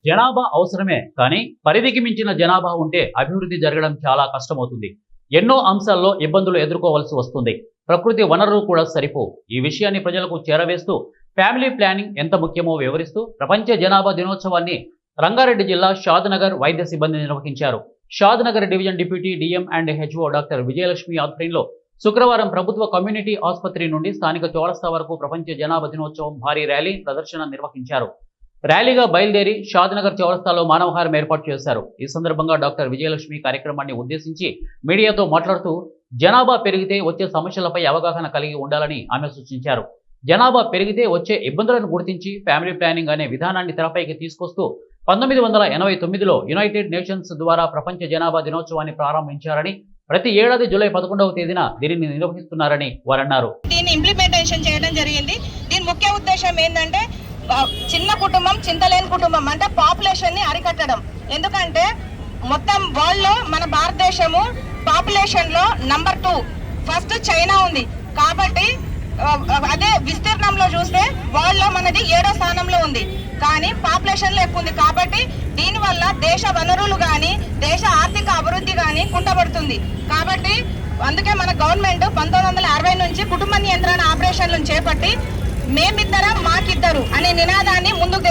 జనాభా అవసరమే కానీ పరిధికి మించిన జనాభా ఉంటే అభివృద్ధి జరగడం చాలా కష్టమవుతుంది. ఎన్నో అంశాల్లో ఇబ్బందులు ఎదుర్కోవాల్సి వస్తుంది. ప్రకృతి వనరులు కూడా సరిపో. ఈ విషయాన్ని ప్రజలకు చేరవేస్తూ ఫ్యామిలీ ప్లానింగ్ ఎంత ముఖ్యమో వివరిస్తూ ప్రపంచ జనాభా దినోత్సవాన్ని రంగారెడ్డి జిల్లా షాద్నగర్ వైద్య సిబ్బంది నిర్వహించారు. Shadnagar division deputy DM and HO doctor Vijayalakshmi ఆధ్వర్యంలో శుక్రవారం ప్రభుత్వ కమ్యూనిటీ ఆసుపత్రి నుండి స్థానిక చౌరస్తా వరకు ప్రపంచ జనాభా దినోత్సవం భారీ ర్యాలీ ప్రదర్శన నిర్వహించారు. ర్యాలీగా బయలుదేరి షాద్నగర్ చౌరస్తాలో మానవహారం ఏర్పాటు చేశారు. ఈ సందర్భంగా డాక్టర్ విజయలక్ష్మి కార్యక్రమాన్ని ఉద్దేశించి మీడియాతో మాట్లాడుతూ జనాభా పెరిగితే వచ్చే సమస్యలపై అవగాహన కలిగి ఉండాలని ఆమె సూచించారు. జనాభా పెరిగితే వచ్చే ఇబ్బందులను గుర్తించి ఫ్యామిలీ ప్లానింగ్ అనే విధానాన్ని తెరపైకి తీసుకొస్తూ 1989లో యునైటెడ్ నేషన్స్ ద్వారా ప్రపంచ జనాభా దినోత్సవాన్ని ప్రారంభించారని, ప్రతి ఏడాది జూలై 11వ తేదీన దీనిని నిర్వహిస్తున్నారని వారన్నారు. దీన్ని ఇంప్లిమెంటేషన్ చేయడం జరిగింది. దీని ముఖ్య ఉద్దేశం ఏంటంటే చిన్న కుటుంబం, చింతలేని కుటుంబం అంటే పాపులేషన్ ని అరికట్టడం. ఎందుకంటే మొత్తం వరల్డ్ లో మన భారతదేశము పాపులేషన్ లో నంబర్ 2, ఫస్ట్ చైనా ఉంది. కాబట్టి అదే విస్తీర్ణంలో చూస్తే వరల్డ్ లో మనది 7వ స్థానంలో ఉంది. కానీ పాపులేషన్ లో ఎక్కువ ఉంది. కాబట్టి దీనివల్ల దేశ వనరులు కానీ దేశ ఆర్థిక అభివృద్ధి కానీ కుంటపడుతుంది. కాబట్టి అందుకే మన గవర్నమెంట్ 1960 నుంచి కుటుంబ నియంత్రణ ఆపరేషన్లను చేపట్టి మేమిద్దరం మాకిద్దరు అనే నినాదాన్ని ముందుకు